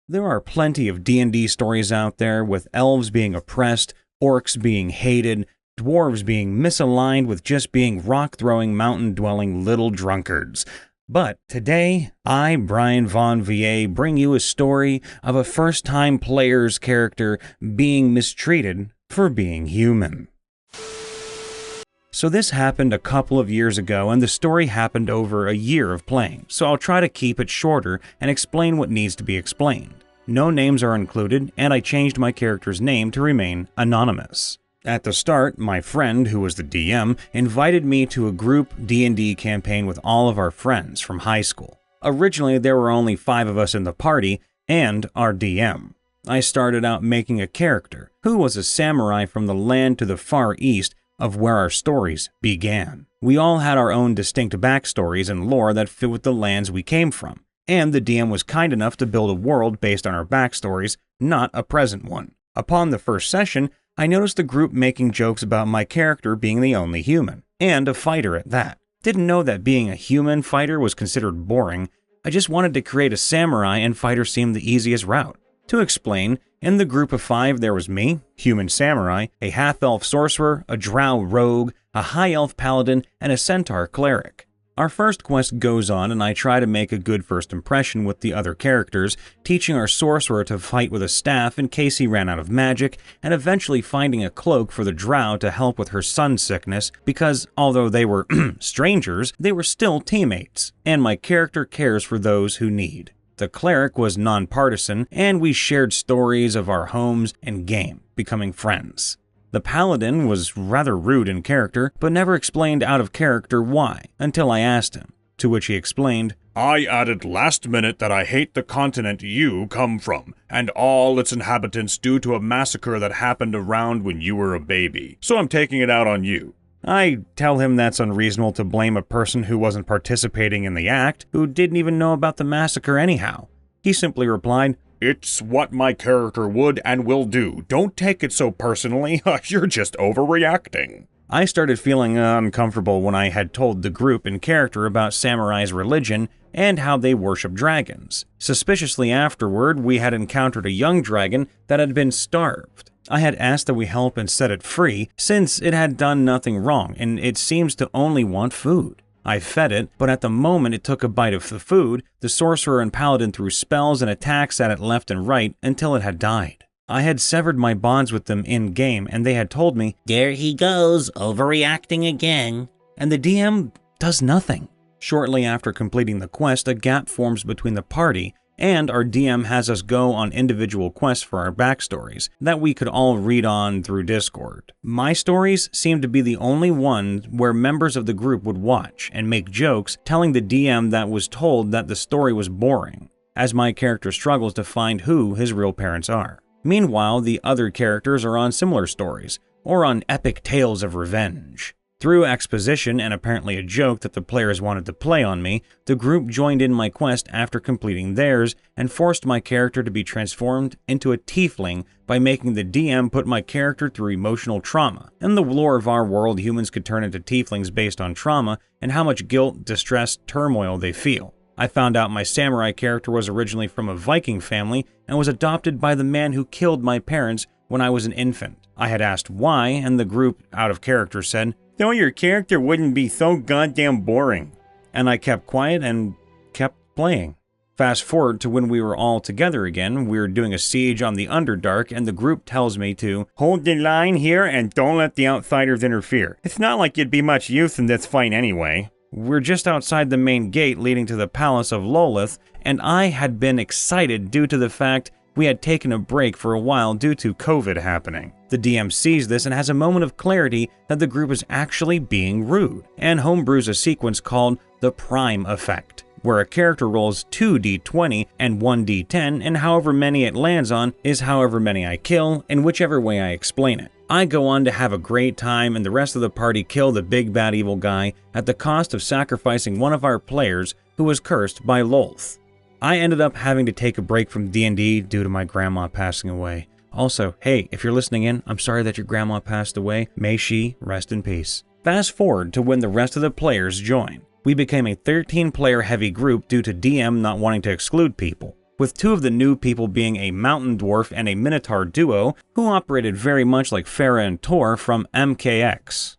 There are plenty of D&D stories out there with elves being oppressed, orcs being hated, dwarves being misaligned with just being rock-throwing, mountain-dwelling little drunkards. But today, I, Brian Von VA, bring you a story of a first-time player's character being mistreated for being human. So this happened a couple of years ago, and the story happened over a year of playing, so I'll try to keep it shorter and explain what needs to be explained. No names are included, and I changed my character's name to remain anonymous. At the start, my friend, who was the DM, invited me to a group D&D campaign with all of our friends from high school. Originally, there were only 5 of us in the party, and our DM. I started out making a character, who was a samurai from the land to the far east of where our stories began. We all had our own distinct backstories and lore that fit with the lands we came from, and the DM was kind enough to build a world based on our backstories, not a present one. Upon the first session, I noticed the group making jokes about my character being the only human, and a fighter at that. Didn't know that being a human fighter was considered boring. I just wanted to create a samurai, and fighter seemed the easiest route. To explain, in the group of 5 there was me, human samurai, a half-elf sorcerer, a drow rogue, a high-elf paladin, and a centaur cleric. Our first quest goes on, and I try to make a good first impression with the other characters, teaching our sorcerer to fight with a staff in case he ran out of magic, and eventually finding a cloak for the drow to help with her sun sickness because, although they were strangers, they were still teammates, and my character cares for those who need. The cleric was nonpartisan, and we shared stories of our homes and game, becoming friends. The paladin was rather rude in character, but never explained out of character why, until I asked him, to which he explained, "I added last minute that I hate the continent you come from, and all its inhabitants due to a massacre that happened around when you were a baby, so I'm taking it out on you." I tell him that's unreasonable to blame a person who wasn't participating in the act, who didn't even know about the massacre anyhow. He simply replied, "It's what my character would and will do. Don't take it so personally. You're just overreacting." I started feeling uncomfortable when I had told the group in character about samurai's religion and how they worship dragons. Suspiciously afterward, we had encountered a young dragon that had been starved. I had asked that we help and set it free, since it had done nothing wrong and it seems to only want food. I fed it, but at the moment it took a bite of the food, the sorcerer and paladin threw spells and attacks at it left and right until it had died. I had severed my bonds with them in-game, and they had told me, "There he goes, overreacting again." And the DM does nothing. Shortly after completing the quest, a gap forms between the party, and our DM has us go on individual quests for our backstories that we could all read on through Discord. My stories seemed to be the only ones where members of the group would watch and make jokes, telling the DM that was told that the story was boring, as my character struggles to find who his real parents are. Meanwhile, the other characters are on similar stories, or on epic tales of revenge. Through exposition and apparently a joke that the players wanted to play on me, the group joined in my quest after completing theirs and forced my character to be transformed into a tiefling by making the DM put my character through emotional trauma. In the lore of our world, humans could turn into tieflings based on trauma and how much guilt, distress, turmoil they feel. I found out my samurai character was originally from a Viking family and was adopted by the man who killed my parents when I was an infant. I had asked why, and the group, out of character, said, "So your character wouldn't be so goddamn boring." And I kept quiet and kept playing. Fast forward to when we were all together again, we were doing a siege on the Underdark, and the group tells me to hold the line here and don't let the outsiders interfere. It's not like you'd be much use in this fight anyway. We're just outside the main gate leading to the Palace of Lolith, and I had been excited due to the fact we had taken a break for a while due to COVID happening. The DM sees this and has a moment of clarity that the group is actually being rude, and homebrews a sequence called the Prime Effect, where a character rolls 2d20 and 1d10, and however many it lands on is however many I kill, in whichever way I explain it. I go on to have a great time, and the rest of the party kill the big bad evil guy at the cost of sacrificing one of our players who was cursed by Lolth. I ended up having to take a break from D&D due to my grandma passing away. Also, hey, if you're listening in, I'm sorry that your grandma passed away. May she rest in peace. Fast forward to when the rest of the players join. We became a 13-player heavy group due to DM not wanting to exclude people. with two of the new people being a mountain dwarf and a minotaur duo who operated very much like Farah and Tor from MKX.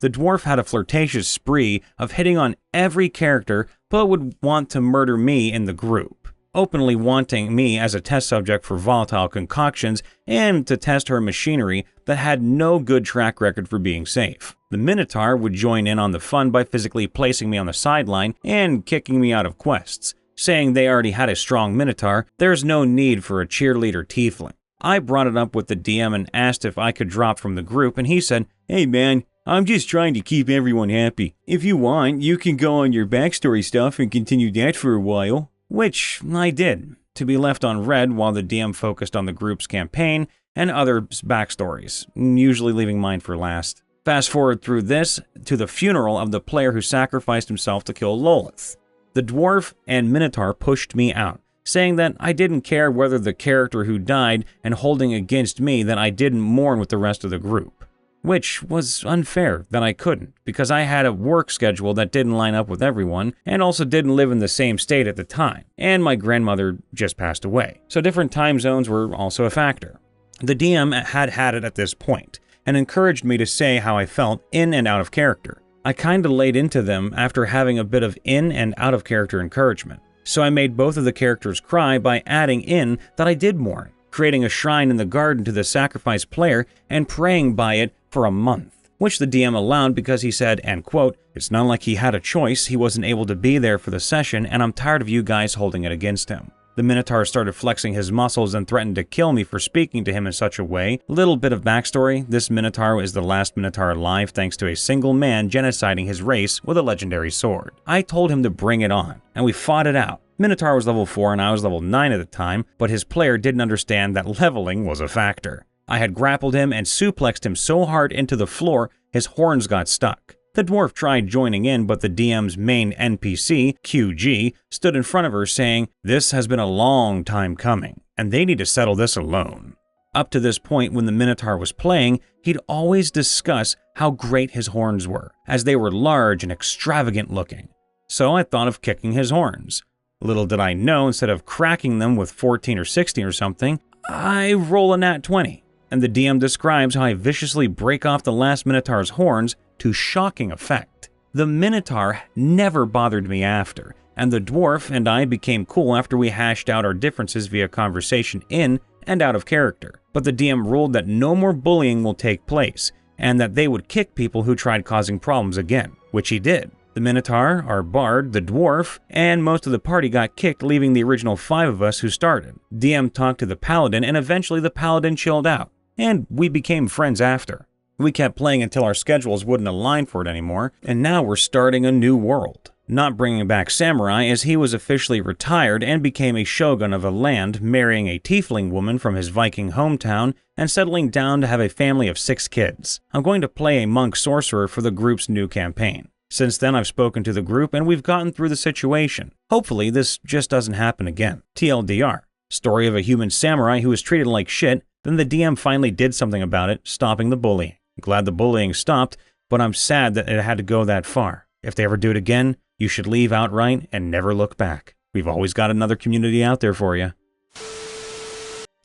The dwarf had a flirtatious spree of hitting on every character but would want to murder me in the group, openly wanting me as a test subject for volatile concoctions and to test her machinery that had no good track record for being safe. The Minotaur would join in on the fun by physically placing me on the sideline and kicking me out of quests, saying they already had a strong Minotaur, there's no need for a cheerleader tiefling. I brought it up with the DM and asked if I could drop from the group, and he said, "Hey man, I'm just trying to keep everyone happy. If you want, you can go on your backstory stuff and continue that for a while." Which I did, to be left on red while the DM focused on the group's campaign and others' backstories, usually leaving mine for last. Fast forward through this to the funeral of the player who sacrificed himself to kill Lolith. The dwarf and Minotaur pushed me out, saying that I didn't care whether the character who died and holding against me that I didn't mourn with the rest of the group. Which was unfair that I couldn't, because I had a work schedule that didn't line up with everyone, and also didn't live in the same state at the time, and my grandmother just passed away, so different time zones were also a factor. The DM had it at this point, and encouraged me to say how I felt in and out of character. I kinda laid into them after having a bit of in and out of character encouragement, so I made both of the characters cry by adding in that I did mourn, creating a shrine in the garden to the sacrificed player and praying by it for a month, which the DM allowed because he said, and quote, "It's not like he had a choice, he wasn't able to be there for the session and I'm tired of you guys holding it against him." The Minotaur started flexing his muscles and threatened to kill me for speaking to him in such a way. Little bit of backstory, this Minotaur is the last Minotaur alive thanks to a single man genociding his race with a legendary sword. I told him to bring it on, and we fought it out. Minotaur was level 4 and I was level 9 at the time, but his player didn't understand that leveling was a factor. I had grappled him and suplexed him so hard into the floor, his horns got stuck. The dwarf tried joining in, but the DM's main NPC, QG, stood in front of her saying, "This has been a long time coming, and they need to settle this alone." Up to this point, when the Minotaur was playing, he'd always discuss how great his horns were, as they were large and extravagant looking. So I thought of kicking his horns. Little did I know, instead of cracking them with 14 or 16 or something, I roll a nat 20. And the DM describes how I viciously break off the last Minotaur's horns to shocking effect. The Minotaur never bothered me after, and the dwarf and I became cool after we hashed out our differences via conversation in and out of character. But the DM ruled that no more bullying will take place, and that they would kick people who tried causing problems again, which he did. The Minotaur, our bard, the dwarf, and most of the party got kicked, leaving the original 5 of us who started. DM talked to the paladin, and eventually the paladin chilled out, and we became friends after. We kept playing until our schedules wouldn't align for it anymore, and now we're starting a new world. Not bringing back Samurai, as he was officially retired and became a shogun of a land, marrying a tiefling woman from his Viking hometown and settling down to have a family of 6 kids. I'm going to play a monk sorcerer for the group's new campaign. Since then, I've spoken to the group and we've gotten through the situation. Hopefully, this just doesn't happen again. TLDR. Story of a human samurai who was treated like shit, then the DM finally did something about it, stopping the bullying. Glad the bullying stopped, but I'm sad that it had to go that far. If they ever do it again, you should leave outright and never look back. We've always got another community out there for you.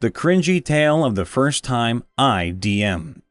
The cringy tale of the first time I DM.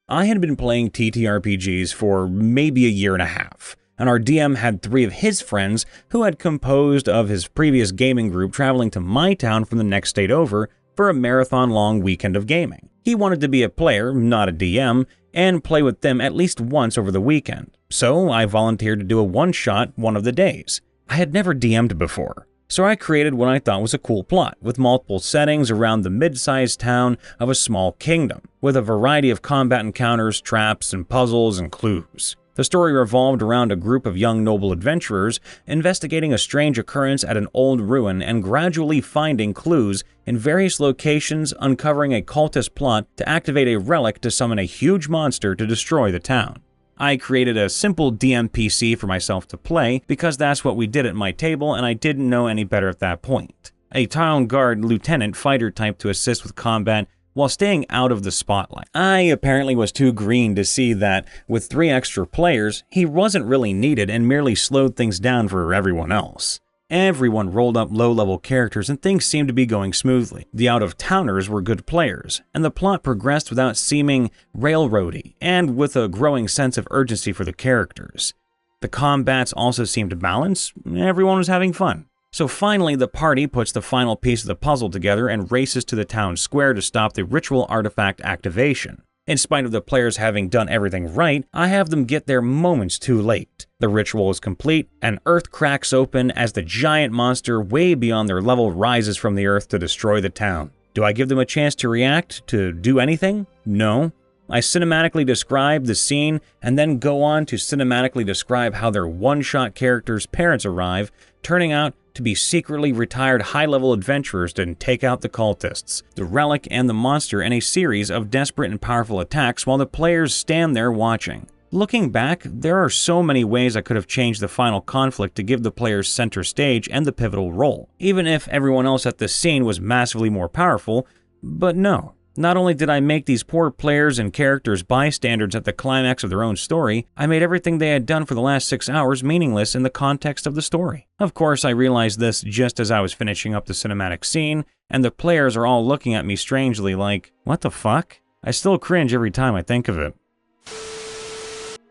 I had been playing TTRPGs for maybe a year and a half, and our DM had 3 of his friends who had composed of his previous gaming group traveling to my town from the next state over for a marathon-long weekend of gaming. He wanted to be a player, not a DM, and play with them at least once over the weekend, so I volunteered to do a one-shot one of the days. I had never DM'd before, so I created what I thought was a cool plot, with multiple settings around the mid-sized town of a small kingdom, with a variety of combat encounters, traps, and puzzles and clues. The story revolved around a group of young noble adventurers investigating a strange occurrence at an old ruin and gradually finding clues in various locations, uncovering a cultist plot to activate a relic to summon a huge monster to destroy the town. I created a simple DMPC for myself to play because that's what we did at my table and I didn't know any better at that point. A town guard lieutenant fighter type to assist with combat while staying out of the spotlight. I apparently was too green to see that with 3 extra players, he wasn't really needed and merely slowed things down for everyone else. Everyone rolled up low-level characters and things seemed to be going smoothly. The out-of-towners were good players, and the plot progressed without seeming railroady and with a growing sense of urgency for the characters. The combats also seemed balanced, everyone was having fun. So finally, the party puts the final piece of the puzzle together and races to the town square to stop the ritual artifact activation. In spite of the players having done everything right, I have them get there moments too late. The ritual is complete, and Earth cracks open as the giant monster way beyond their level rises from the earth to destroy the town. Do I give them a chance to react, to do anything? No. I cinematically describe the scene and then go on to cinematically describe how their one-shot characters' parents arrive, turning out to be secretly retired high-level adventurers to take out the cultists, the relic, and the monster in a series of desperate and powerful attacks while the players stand there watching. Looking back, there are so many ways I could have changed the final conflict to give the players center stage and the pivotal role, even if everyone else at the scene was massively more powerful, but no. Not only did I make these poor players and characters bystanders at the climax of their own story, I made everything they had done for the last 6 hours meaningless in the context of the story. Of course, I realized this just as I was finishing up the cinematic scene, and the players are all looking at me strangely like, what the fuck? I still cringe every time I think of it.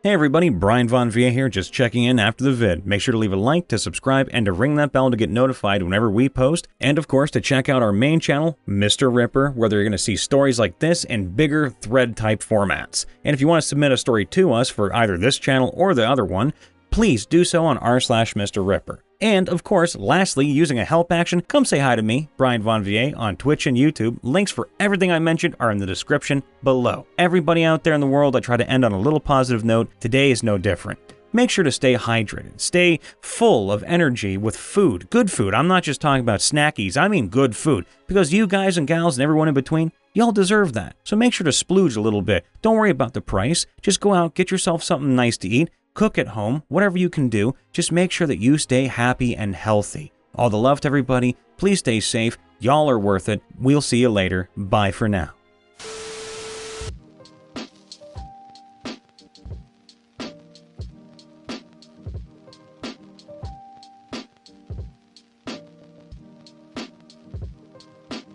Hey everybody, Brian Von Via here, just checking in after the vid. Make sure to leave a like, to subscribe, and to ring that bell to get notified whenever we post. And of course, to check out our main channel, MrRipper, where you're going to see stories like this in bigger thread-type formats. And if you want to submit a story to us for either this channel or the other one, please do so on r/MrRipper. And of course, lastly, using a help action, come say hi to me, Brian Von Via, on Twitch and YouTube. Links for everything I mentioned are in the description below. Everybody out there in the world, I try to end on a little positive note. Today is no different. Make sure to stay hydrated, stay full of energy with food, good food. I'm not just talking about snackies, I mean good food, because you guys and gals and everyone in between, y'all deserve that. So make sure to splooge a little bit. Don't worry about the price. Just go out, get yourself something nice to eat. Cook at home, whatever you can do, just make sure that you stay happy and healthy. All the love to everybody, please stay safe, y'all are worth it, we'll see you later, bye for now.